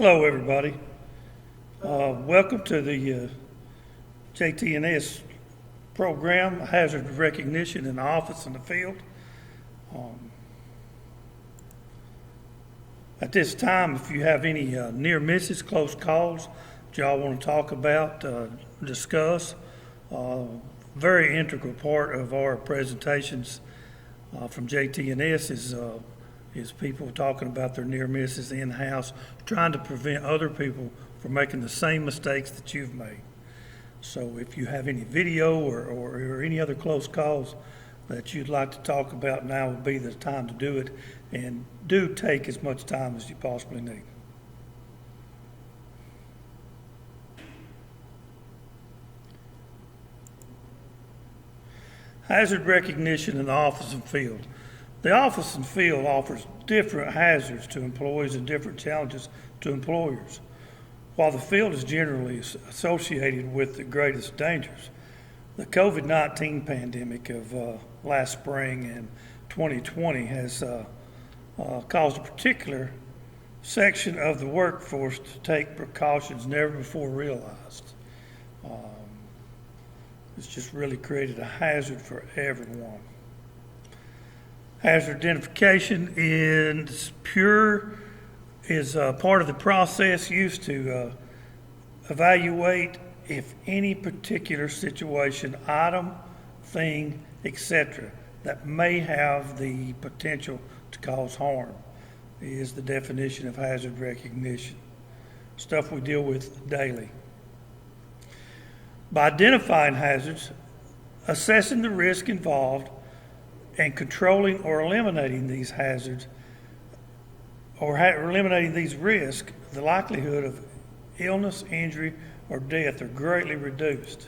Hello, everybody. Welcome to the JT&S program, Hazard Recognition in the Office and the Field. At this time, if you have any near misses, close calls that y'all want to talk about, discuss, very integral part of our presentations from JT&S is people talking about their near misses in-house, trying to prevent other people from making the same mistakes that you've made. So if you have any video or any other close calls that you'd like to talk about, now would be the time to do it, and do take as much time as you possibly need. Hazard recognition in the office and field. The office and field offers different hazards to employees and different challenges to employers. While the field is generally associated with the greatest dangers, the COVID-19 pandemic of last spring and 2020 has caused a particular section of the workforce to take precautions never before realized. It's just really created a hazard for everyone. Hazard identification is part of the process used to evaluate if any particular situation, item, thing, etc., that may have the potential to cause harm is the definition of hazard recognition. Stuff we deal with daily. By identifying hazards, assessing the risk involved, and controlling or eliminating these hazards or eliminating these risks, the likelihood of illness, injury, or death are greatly reduced.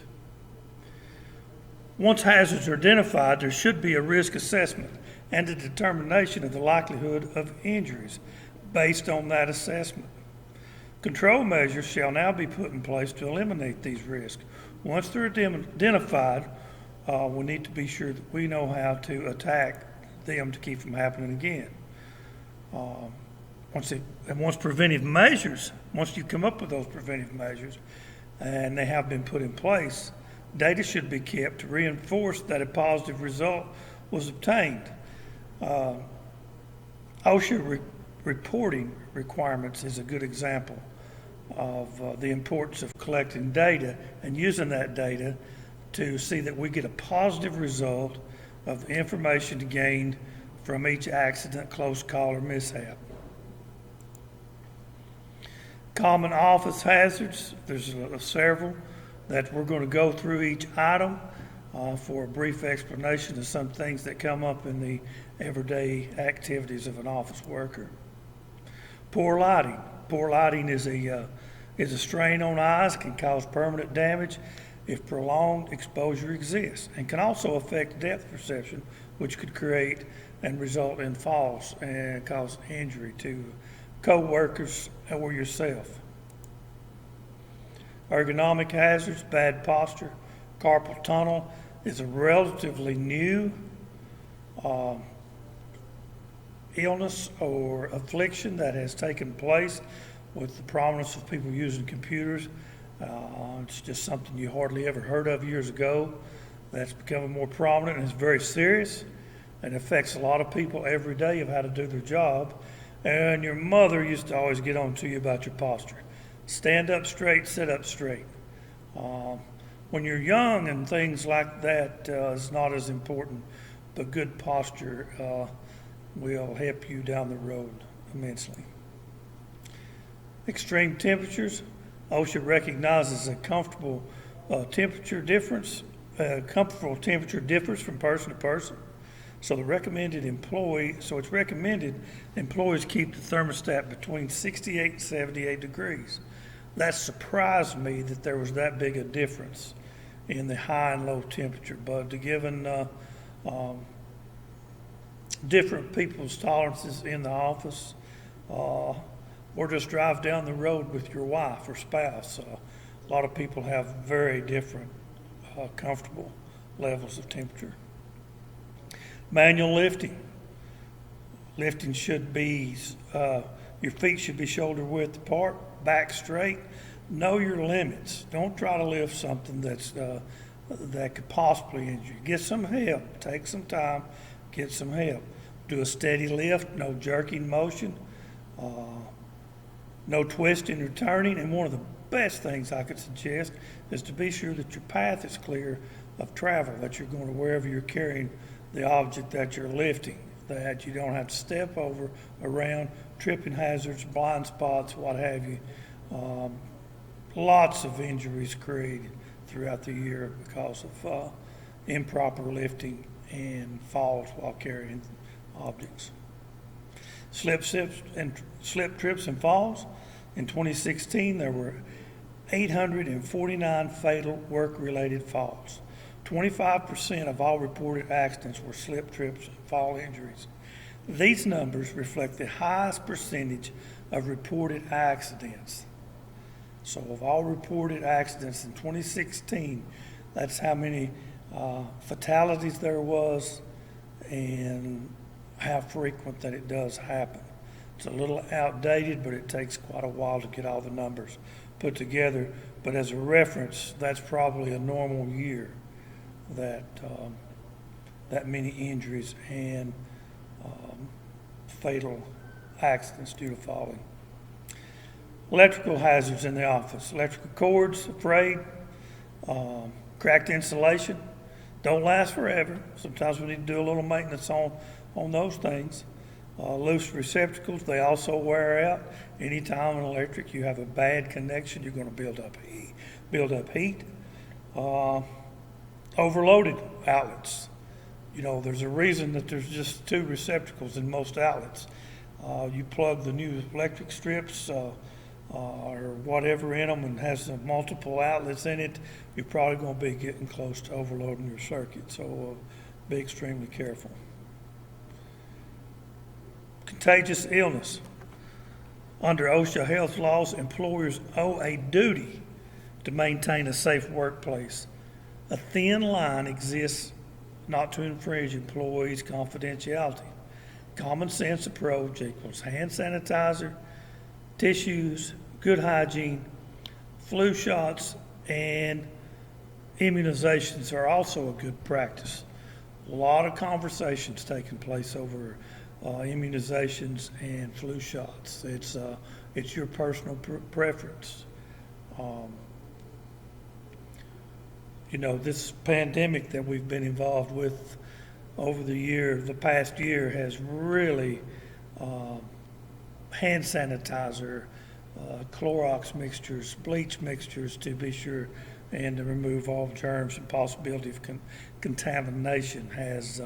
Once hazards are identified, there should be a risk assessment and a determination of the likelihood of injuries based on that assessment. Control measures shall now be put in place to eliminate these risks. Once they're identified, we need to be sure that we know how to attack them to keep from happening again. Once preventive measures, once you come up with those preventive measures and they have been put in place, data should be kept to reinforce that a positive result was obtained. OSHA reporting requirements is a good example of the importance of collecting data and using that data to see that we get a positive result of the information gained from each accident, close call, or mishap. Common office hazards, there's several that we're going to go through each item for a brief explanation of some things that come up in the everyday activities of an office worker. Poor lighting. Poor lighting is a strain on eyes, can cause permanent damage if prolonged exposure exists, and can also affect depth perception, which could create and result in falls and cause injury to co-workers or yourself. Ergonomic hazards, bad posture. Carpal tunnel is a relatively new illness or affliction that has taken place with the prominence of people using computers. It's just something you hardly ever heard of years ago. That's becoming more prominent and it's very serious and affects a lot of people every day of how to do their job. And your mother used to always get on to you about your posture. Stand up straight, sit up straight. When you're young and things like that, it's not as important, but good posture will help you down the road immensely. Extreme temperatures. OSHA recognizes a comfortable temperature differs from person to person. So it's recommended employees keep the thermostat between 68 and 78 degrees. That surprised me that there was that big a difference in the high and low temperature, but given different people's tolerances in the office, or just drive down the road with your wife or spouse. A lot of people have very different comfortable levels of temperature. Manual lifting. Lifting should be Your feet should be shoulder width apart, back straight. Know your limits. Don't try to lift something that could possibly injure you. Get some help. Take some time. Get some help. Do a steady lift. No jerking motion. No twisting or turning. And one of the best things I could suggest is to be sure that your path is clear of travel, that you're going to wherever you're carrying the object that you're lifting, that you don't have to step over, around, tripping hazards, blind spots, what have you. Lots of injuries created throughout the year because of improper lifting and falls while carrying objects. Slip, trips, and falls. In 2016, there were 849 fatal work-related falls. 25% of all reported accidents were slip, trips, and fall injuries. These numbers reflect the highest percentage of reported accidents. So of all reported accidents in 2016, that's how many fatalities there was and how frequent that it does happen. It's a little outdated, but it takes quite a while to get all the numbers put together. But as a reference, that's probably a normal year that many injuries and fatal accidents due to falling. Electrical hazards in the office. Electrical cords, frayed, cracked insulation. Don't last forever. Sometimes we need to do a little maintenance on those things. Loose receptacles, they also wear out. Anytime in electric you have a bad connection, you're going to build up heat. Overloaded outlets. You know, there's a reason that there's just 2 receptacles in most outlets. You plug the new electric strips or whatever in them and has multiple outlets in it, you're probably going to be getting close to overloading your circuit. So be extremely careful. Contagious illness. Under OSHA health laws, employers owe a duty to maintain a safe workplace. A thin line exists not to infringe employees' confidentiality. Common sense approach equals hand sanitizer, tissues, good hygiene, flu shots, and immunizations are also a good practice. A lot of conversations taking place over immunizations and flu shots. It's your personal preference. You know, this pandemic that we've been involved with over the past year has really hand sanitizer, Clorox mixtures, bleach mixtures to be sure, and to remove all germs and possibility of contamination has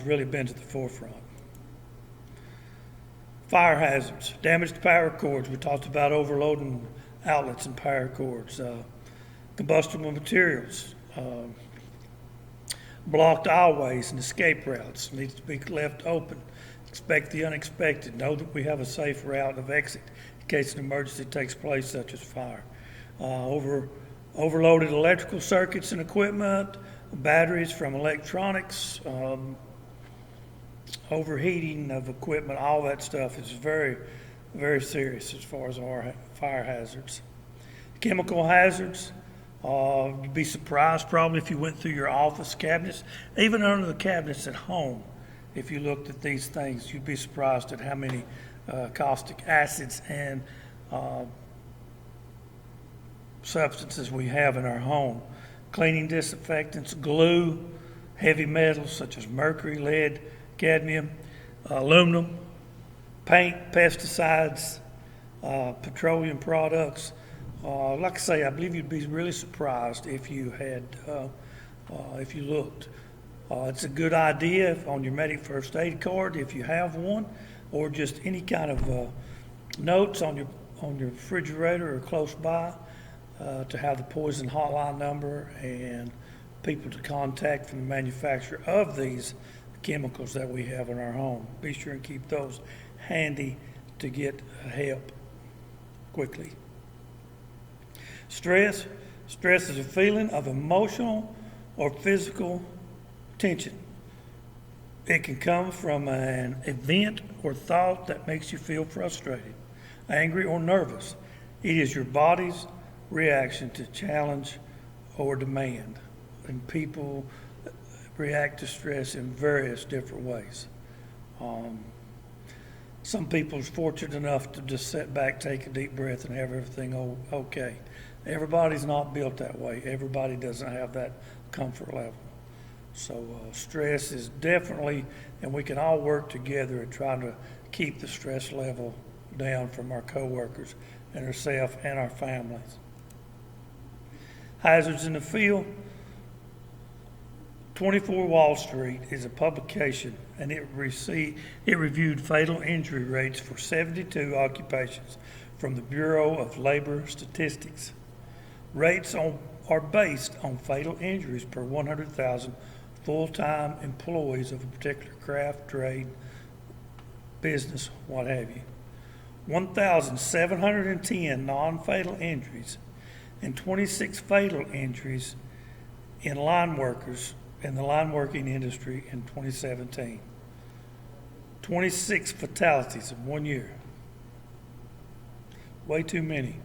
really been to the forefront. Fire hazards, damaged power cords. We talked about overloading outlets and power cords. Combustible materials, blocked aisleways and escape routes needs to be left open. Expect the unexpected. Know that we have a safe route of exit in case an emergency takes place, such as fire. Overloaded electrical circuits and equipment, batteries from electronics, overheating of equipment, all that stuff is very, very serious as far as our fire hazards. Chemical hazards. You'd be surprised probably if you went through your office cabinets, even under the cabinets at home. If you looked at these things, you'd be surprised at how many caustic acids and substances we have in our home. Cleaning disinfectants, glue, heavy metals such as mercury, lead, cadmium, aluminum, paint, pesticides, petroleum products. Like I say, I believe you'd be really surprised if you looked. It's a good idea on your medic first aid card if you have one, or just any kind of notes on your refrigerator or close by to have the poison hotline number and people to contact from the manufacturer of these chemicals that we have in our home. Be sure and keep those handy to get help quickly. Stress is a feeling of emotional or physical tension. It can come from an event or thought that makes you feel frustrated, angry, or nervous. It is your body's reaction to challenge or demand. And people react to stress in various different ways. Some people are fortunate enough to just sit back, take a deep breath, and have everything okay. Everybody's not built that way. Everybody doesn't have that comfort level. So stress is definitely, and we can all work together at trying to keep the stress level down from our coworkers and ourselves and our families. Hazards in the field. 24 Wall Street is a publication, and it reviewed fatal injury rates for 72 occupations from the Bureau of Labor Statistics. Rates are based on fatal injuries per 100,000 full-time employees of a particular craft, trade, business, what have you. 1,710 non-fatal injuries and 26 fatal injuries in line workers in the line working industry in 2017. 26 fatalities in 1 year. Way too many.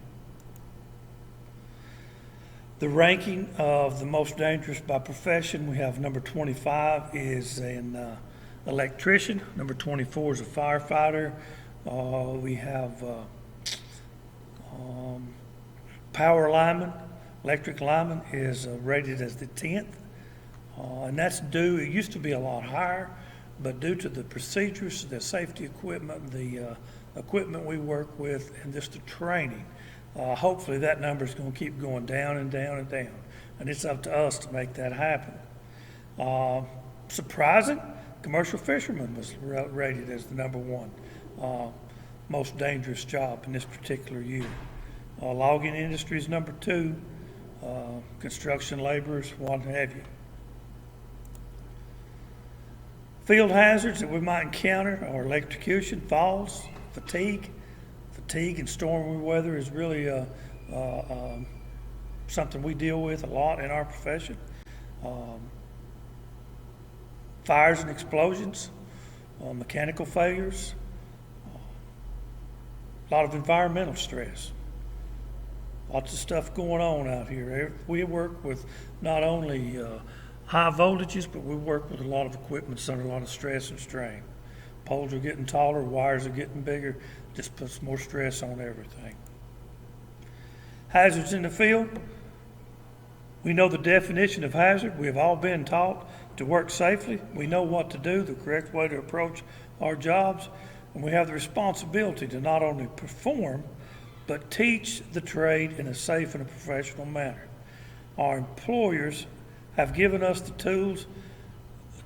The ranking of the most dangerous by profession, we have number 25 is an electrician. Number 24 is a firefighter. We have power lineman. Electric lineman is rated as the 10th. And that's due, it used to be a lot higher, but due to the procedures, the safety equipment, the equipment we work with, and just the training, hopefully that number is going to keep going down and down and down. And it's up to us to make that happen. Surprising, commercial fisherman was rated as the number one most dangerous job in this particular year. Logging industry is number 2, construction laborers, what have you. Field hazards that we might encounter are electrocution, falls, fatigue. Fatigue and stormy weather is really something we deal with a lot in our profession. Fires and explosions, mechanical failures, a lot of environmental stress. Lots of stuff going on out here. We work with not only high voltages, but we work with a lot of equipment that's under a lot of stress and strain. Poles are getting taller, wires are getting bigger, just puts more stress on everything. Hazards in the field. We know the definition of hazard. We have all been taught to work safely. We know what to do, the correct way to approach our jobs, and we have the responsibility to not only perform, but teach the trade in a safe and a professional manner. Our employers have given us the tools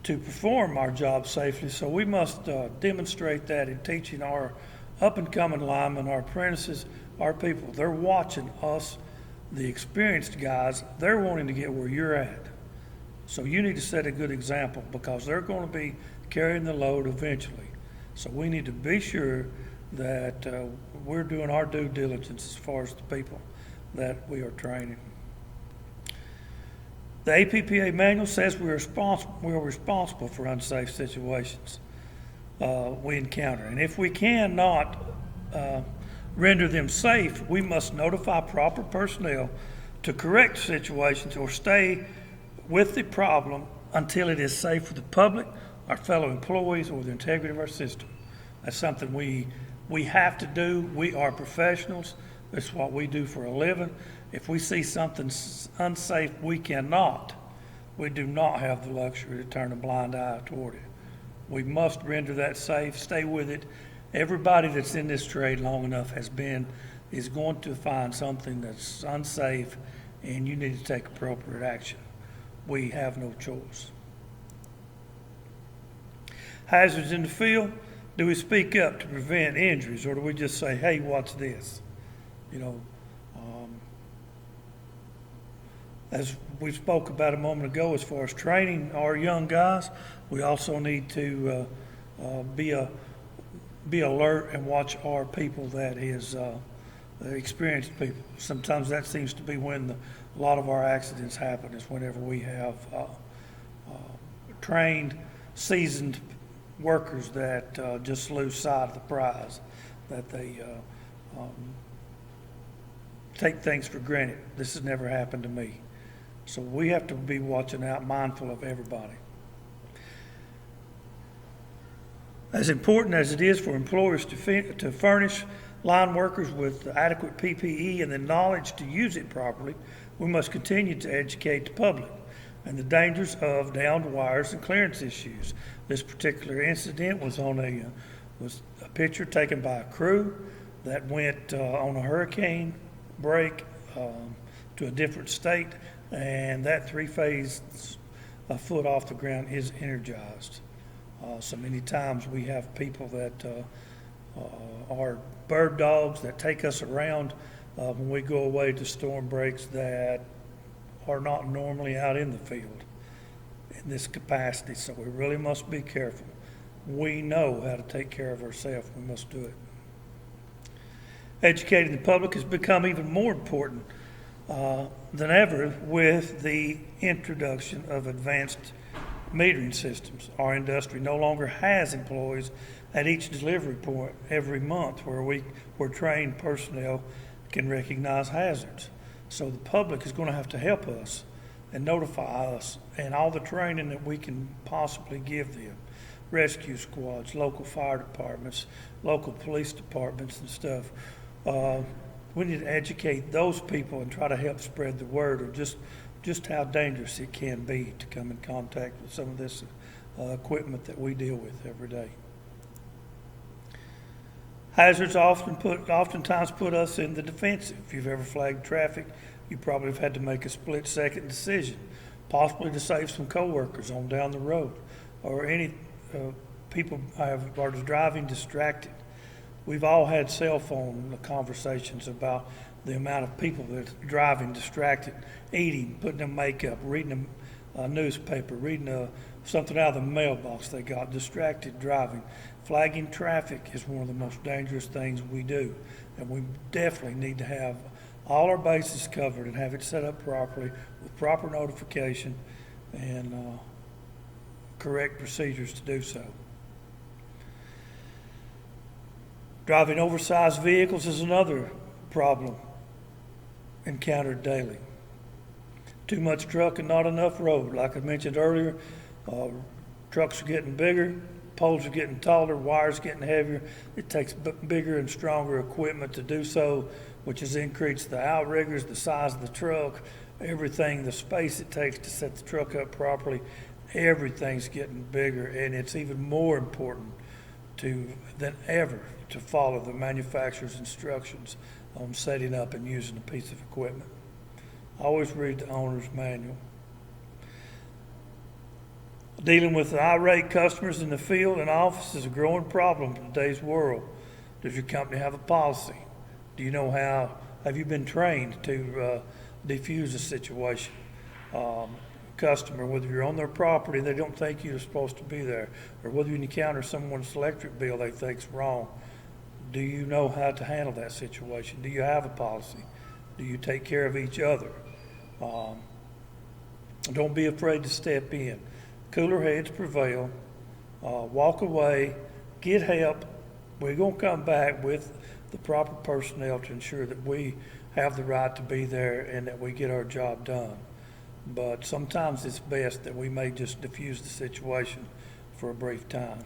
to perform our job safely, so we must demonstrate that in teaching our up-and-coming linemen, our apprentices, our people. They're watching us, the experienced guys. They're wanting to get where you're at. So you need to set a good example because they're going to be carrying the load eventually. So we need to be sure that we're doing our due diligence as far as the people that we are training. The APPA manual says we are responsible for unsafe situations we encounter. And if we cannot render them safe, we must notify proper personnel to correct situations or stay with the problem until it is safe for the public, our fellow employees, or the integrity of our system. That's something we have to do. We are professionals. That's what we do for a living. If we see something unsafe, we do not have the luxury to turn a blind eye toward it. We must render that safe, stay with it. Everybody that's in this trade long enough is going to find something that's unsafe, and you need to take appropriate action. We have no choice. Hazards in the field. Do we speak up to prevent injuries, or do we just say, hey, what's this? As we spoke about a moment ago, as far as training our young guys, we also need to be alert and watch our people that is experienced people. Sometimes that seems to be when a lot of our accidents happen, is whenever we have trained seasoned workers that just lose sight of the prize, that they take things for granted. This has never happened to me. So we have to be watching out, mindful of everybody. As important as it is for employers to furnish line workers with adequate PPE and the knowledge to use it properly, we must continue to educate the public and the dangers of downed wires and clearance issues. This particular incident was was a picture taken by a crew that went on a hurricane break to a different state, and that three-phase foot off the ground is energized. So many times we have people that are bird dogs that take us around when we go away to storm breaks that are not normally out in the field in this capacity. So we really must be careful. We know how to take care of ourselves. We must do it. Educating the public has become even more important than ever with the introduction of advanced metering systems. Our industry no longer has employees at each delivery point every month where trained personnel can recognize hazards. So the public is going to have to help us and notify us, and all the training that we can possibly give them. Rescue squads, local fire departments, local police departments and stuff. We need to educate those people and try to help spread the word of just how dangerous it can be to come in contact with some of this equipment that we deal with every day. Hazards oftentimes put us in the defensive. If you've ever flagged traffic, you probably have had to make a split-second decision, possibly to save some coworkers on down the road, or any people are driving distracted. We've all had cell phone conversations about the amount of people that are driving distracted, eating, putting on makeup, reading a newspaper, reading something out of the mailbox they got, distracted driving. Flagging traffic is one of the most dangerous things we do, and we definitely need to have all our bases covered and have it set up properly with proper notification and correct procedures to do so. Driving oversized vehicles is another problem encountered daily. Too much truck and not enough road. Like I mentioned earlier, trucks are getting bigger, poles are getting taller, wires getting heavier. It takes bigger and stronger equipment to do so, which has increased the outriggers, the size of the truck, everything, the space it takes to set the truck up properly. Everything's getting bigger, and it's even more important than ever to follow the manufacturer's instructions on setting up and using a piece of equipment. Always read the owner's manual. Dealing with irate customers in the field and office is a growing problem in today's world. Does your company have a policy? Do you know have you been trained to defuse a situation? Customer, whether you're on their property, they don't think you're supposed to be there, or whether you encounter someone's electric bill they think's wrong. Do you know how to handle that situation? Do you have a policy? Do you take care of each other? Don't be afraid to step in. Cooler heads prevail. Walk away. Get help. We're going to come back with the proper personnel to ensure that we have the right to be there and that we get our job done. But sometimes it's best that we may just diffuse the situation for a brief time.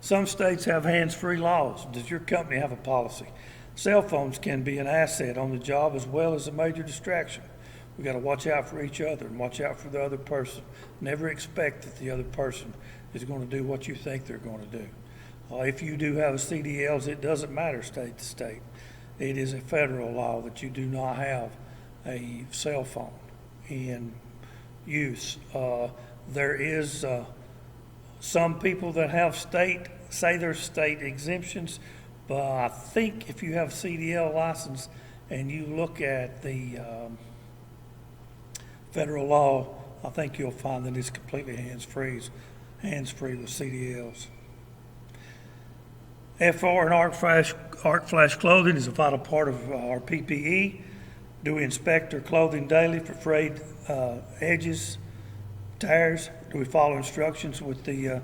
Some states have hands-free laws. Does your company have a policy? Cell phones can be an asset on the job as well as a major distraction. We got to watch out for each other and watch out for the other person. Never expect that the other person is going to do what you think they're going to do. If you do have a CDLs, it doesn't matter state to state. It is a federal law that you do not have a cell phone in use. There is some people that have say there's state exemptions, but I think if you have a CDL license and you look at the federal law, I think you'll find that it's completely hands-free with CDLs. FR and Arcflash clothing is a vital part of our PPE. Do we inspect our clothing daily for frayed edges, tears? Do we follow instructions with the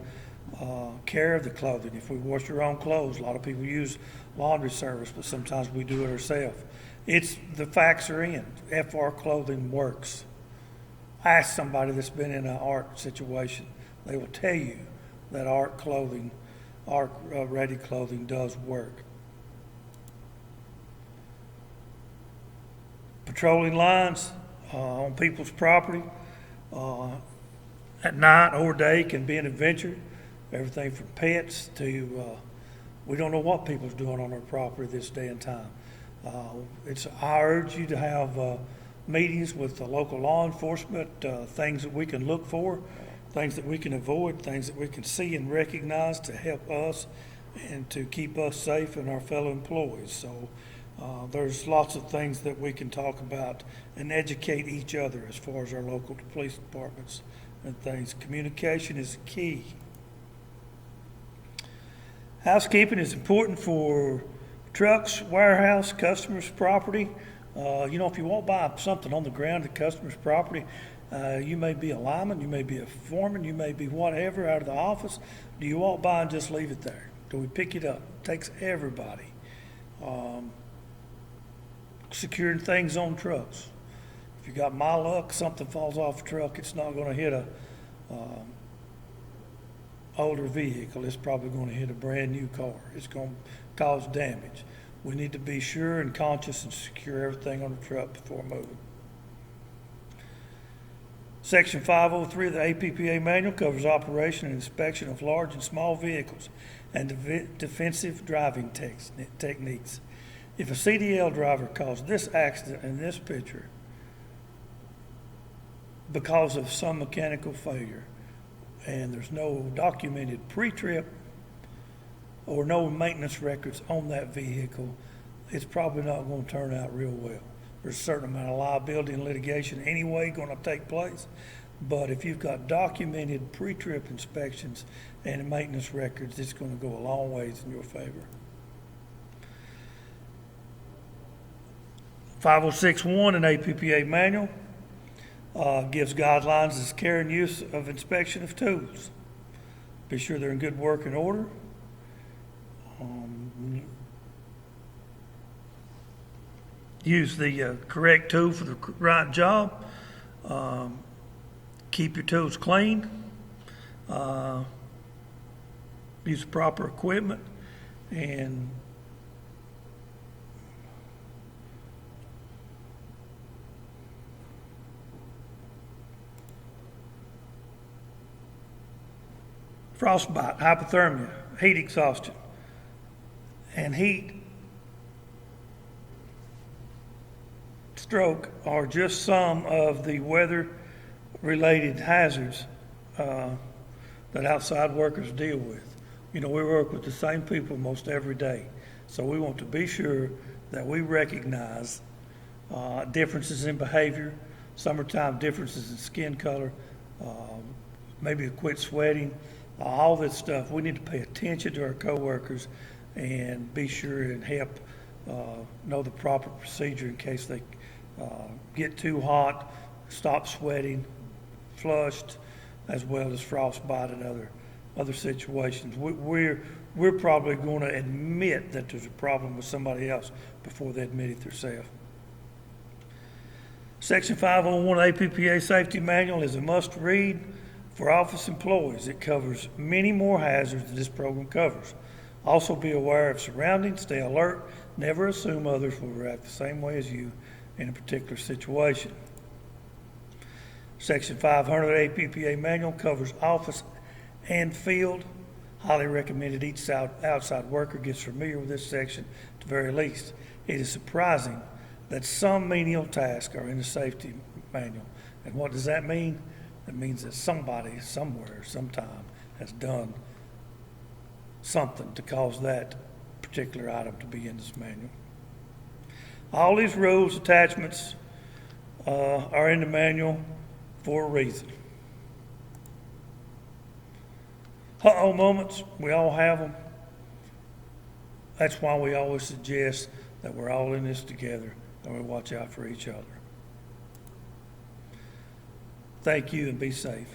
care of the clothing? If we wash our own clothes, a lot of people use laundry service, but sometimes we do it ourselves. The facts are in. FR clothing works. Ask somebody that's been in an ARC situation. They will tell you that ARC ready clothing does work. Patrolling lines on people's property at night or day can be an adventure. Everything from pets to we don't know what people's doing on their property this day and time. I urge you to have meetings with the local law enforcement, things that we can look for, things that we can avoid, things that we can see and recognize to help us and to keep us safe and our fellow employees. So there's lots of things that we can talk about and educate each other as far as our local police departments and things. Communication is key. Housekeeping is important for trucks, warehouse, customers' property. If you walk by something on the ground at the customer's property, you may be a lineman, you may be a foreman, you may be whatever out of the office. Do you walk by and just leave it there? Do we pick it up? It takes everybody. Securing things on trucks. If you got my luck, something falls off a truck, it's not going to hit a older vehicle. It's probably going to hit a brand new car. It's going to cause damage. We need to be sure and conscious and secure everything on the truck before moving. Section 503 of the APPA manual covers operation and inspection of large and small vehicles and defensive driving techniques. If a CDL driver caused this accident in this picture because of some mechanical failure and there's no documented pre-trip or no maintenance records on that vehicle, it's probably not going to turn out real well. There's a certain amount of liability and litigation anyway going to take place, but if you've got documented pre-trip inspections and maintenance records, it's going to go a long ways in your favor. 506.1 in APPA manual gives guidelines as care and use of inspection of tools. Be sure they're in good working order. Use the correct tool for the right job. Keep your tools clean. Use proper equipment and frostbite, hypothermia, heat exhaustion, and heat stroke are just some of the weather-related hazards that outside workers deal with. We work with the same people most every day, so we want to be sure that we recognize differences in behavior, summertime differences in skin color, maybe a quit sweating, all this stuff. We need to pay attention to our coworkers and be sure and help know the proper procedure in case they get too hot, stop sweating, flushed, as well as frostbite and other situations. We're probably going to admit that there's a problem with somebody else before they admit it themselves. Section 501 APPA Safety Manual is a must-read for office employees. It covers many more hazards than this program covers. Also be aware of surroundings, stay alert, never assume others will react the same way as you in a particular situation. Section 500 APPA Manual covers office and field. Highly recommended each outside worker gets familiar with this section at the very least. It is surprising that some menial tasks are in the safety manual. And what does that mean? It means that somebody, somewhere, sometime has done something to cause that particular item to be in this manual. All these rules, attachments are in the manual for a reason. Uh-oh moments, we all have them. That's why we always suggest that we're all in this together. and we watch out for each other. Thank you and be safe.